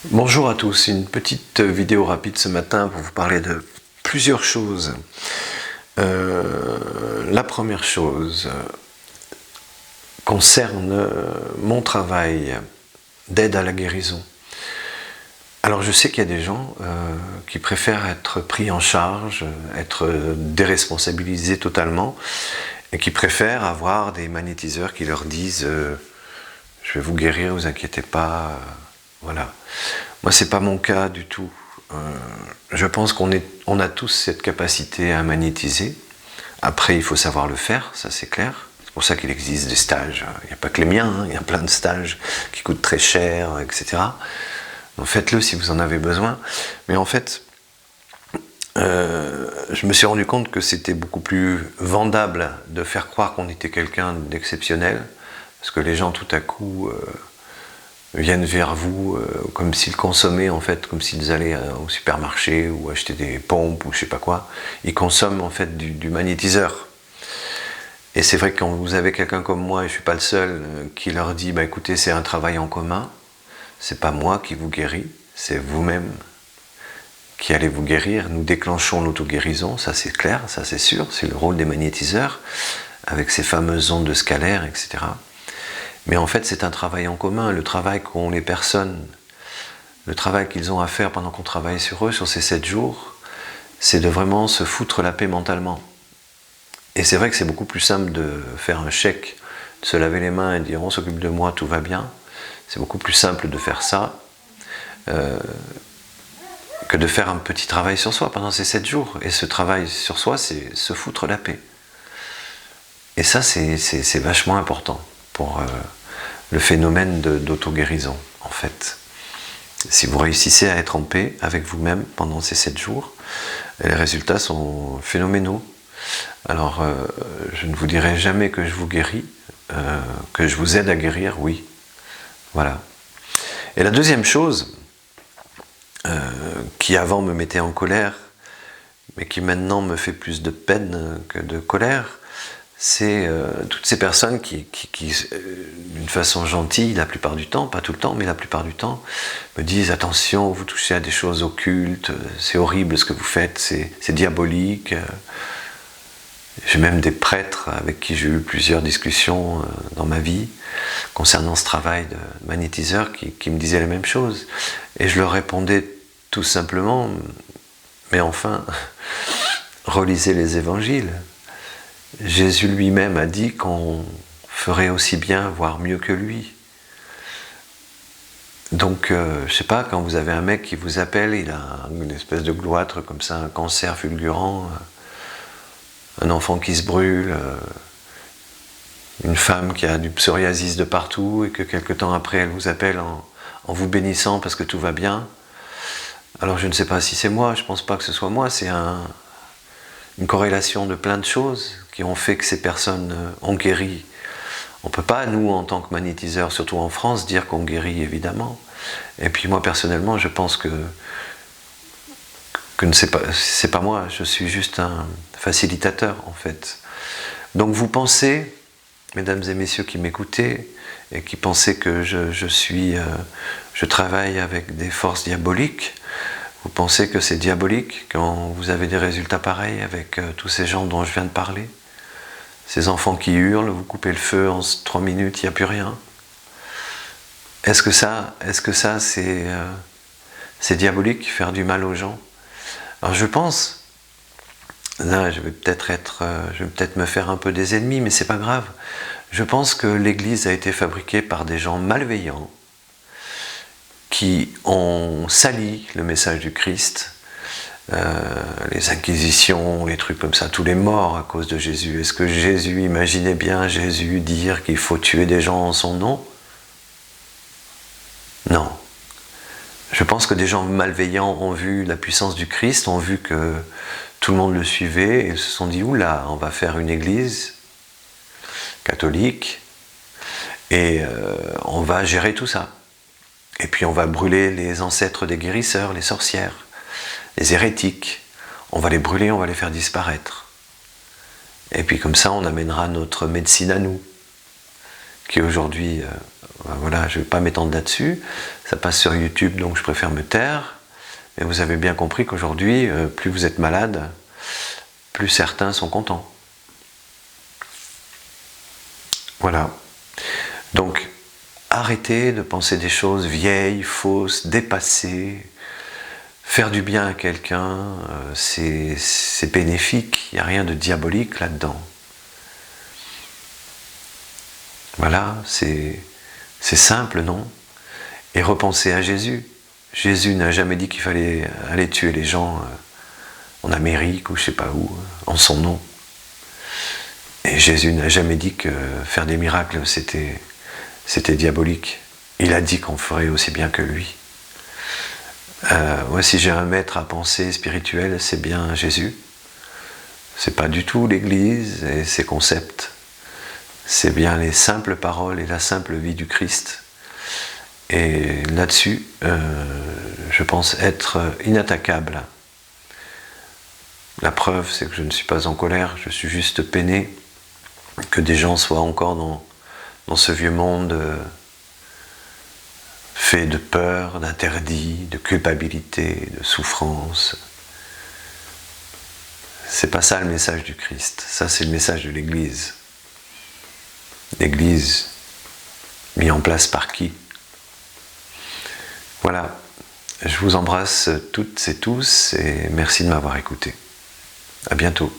Bonjour à tous, une petite vidéo rapide ce matin pour vous parler de plusieurs choses. La première chose concerne mon travail d'aide à la guérison. Alors je sais qu'il y a des gens qui préfèrent être pris en charge, être déresponsabilisés totalement, et qui préfèrent avoir des magnétiseurs qui leur disent je vais vous guérir, vous inquiétez pas, voilà. Moi, c'est pas mon cas du tout. Je pense qu'on a tous cette capacité à magnétiser. Après, il faut savoir le faire, ça c'est clair. C'est pour ça qu'il existe des stages. Il n'y a pas que les miens, hein. Il y a plein de stages qui coûtent très cher, etc. Donc faites-le si vous en avez besoin. Mais en fait, je me suis rendu compte que c'était beaucoup plus vendable de faire croire qu'on était quelqu'un d'exceptionnel, parce que les gens tout à coup viennent vers vous comme s'ils consommaient, en fait, comme s'ils allaient au supermarché ou acheter des pompes ou je sais pas quoi. Ils consomment en fait du magnétiseur. Et c'est vrai que quand vous avez quelqu'un comme moi, et je suis pas le seul, qui leur dit bah écoutez, c'est un travail en commun, c'est pas moi qui vous guéris, c'est vous-même qui allez vous guérir. Nous déclenchons l'auto-guérison, ça c'est clair, ça c'est sûr, c'est le rôle des magnétiseurs, avec ces fameuses ondes scalaires, etc. Mais en fait, c'est un travail en commun. Le travail qu'ont les personnes, le travail qu'ils ont à faire pendant qu'on travaille sur eux, sur ces 7 jours, c'est de vraiment se foutre la paix mentalement. Et c'est vrai que c'est beaucoup plus simple de faire un chèque, de se laver les mains et de dire on s'occupe de moi, tout va bien. C'est beaucoup plus simple de faire ça que de faire un petit travail sur soi pendant ces 7 jours. Et ce travail sur soi, c'est se foutre la paix. Et ça, c'est vachement important pour le phénomène d'auto-guérison, en fait. Si vous réussissez à être en paix avec vous-même pendant ces 7 jours, les résultats sont phénoménaux. Alors, je ne vous dirai jamais que je vous guéris, que je vous aide à guérir, oui. Voilà. Et la deuxième chose, qui avant me mettait en colère, mais qui maintenant me fait plus de peine que de colère, c'est toutes ces personnes qui d'une façon gentille, la plupart du temps, pas tout le temps, mais la plupart du temps, me disent attention, vous touchez à des choses occultes, c'est horrible ce que vous faites, c'est diabolique. J'ai même des prêtres avec qui j'ai eu plusieurs discussions dans ma vie concernant ce travail de magnétiseur qui me disaient la même chose. Et je leur répondais tout simplement, mais enfin, relisez les évangiles. Jésus lui-même a dit qu'on ferait aussi bien, voire mieux que lui. Donc, je sais pas, quand vous avez un mec qui vous appelle, il a une espèce de gloître comme ça, un cancer fulgurant, un enfant qui se brûle, une femme qui a du psoriasis de partout et que quelque temps après elle vous appelle en vous bénissant parce que tout va bien. Alors je ne sais pas si c'est moi, je pense pas que ce soit moi, c'est une corrélation de plein de choses qui ont fait que ces personnes ont guéri. On ne peut pas, nous, en tant que magnétiseurs, surtout en France, dire qu'on guérit, évidemment. Et puis moi, personnellement, je pense que c'est pas moi, je suis juste un facilitateur, en fait. Donc vous pensez, mesdames et messieurs qui m'écoutez, et qui pensez que je travaille avec des forces diaboliques, vous pensez que c'est diabolique quand vous avez des résultats pareils avec tous ces gens dont je viens de parler? Ces enfants qui hurlent, vous coupez le feu en 3 minutes, il n'y a plus rien. Est-ce que ça c'est diabolique, faire du mal aux gens? Alors je pense, là je vais peut-être me faire un peu des ennemis, mais c'est pas grave. Je pense que l'Église a été fabriquée par des gens malveillants qui ont sali le message du Christ, les inquisitions, les trucs comme ça, tous les morts à cause de Jésus. Est-ce que Jésus, imaginez bien Jésus dire qu'il faut tuer des gens en son nom? Non. Je pense que des gens malveillants ont vu la puissance du Christ, ont vu que tout le monde le suivait et se sont dit oula, on va faire une église catholique et on va gérer tout ça. Et puis on va brûler les ancêtres des guérisseurs, les sorcières, les hérétiques. On va les brûler, on va les faire disparaître. Et puis comme ça, on amènera notre médecine à nous, qui aujourd'hui, voilà, je ne vais pas m'étendre là-dessus, ça passe sur YouTube, donc je préfère me taire, mais vous avez bien compris qu'aujourd'hui, plus vous êtes malade, plus certains sont contents. Voilà. Donc, arrêtez de penser des choses vieilles, fausses, dépassées. Faire du bien à quelqu'un, c'est bénéfique, il n'y a rien de diabolique là-dedans. Voilà, c'est simple, non? Et repensez à Jésus. Jésus n'a jamais dit qu'il fallait aller tuer les gens en Amérique ou je ne sais pas où, en son nom. Et Jésus n'a jamais dit que faire des miracles, c'était diabolique. Il a dit qu'on ferait aussi bien que lui. Moi, si j'ai un maître à penser spirituel, c'est bien Jésus. C'est pas du tout l'Église et ses concepts. C'est bien les simples paroles et la simple vie du Christ. Et là-dessus, je pense être inattaquable. La preuve, c'est que je ne suis pas en colère, je suis juste peiné que des gens soient encore dans ce vieux monde fait de peur, d'interdit, de culpabilité, de souffrance. C'est pas ça le message du Christ, ça c'est le message de l'Église. L'Église mise en place par qui? Voilà, je vous embrasse toutes et tous et merci de m'avoir écouté. À bientôt.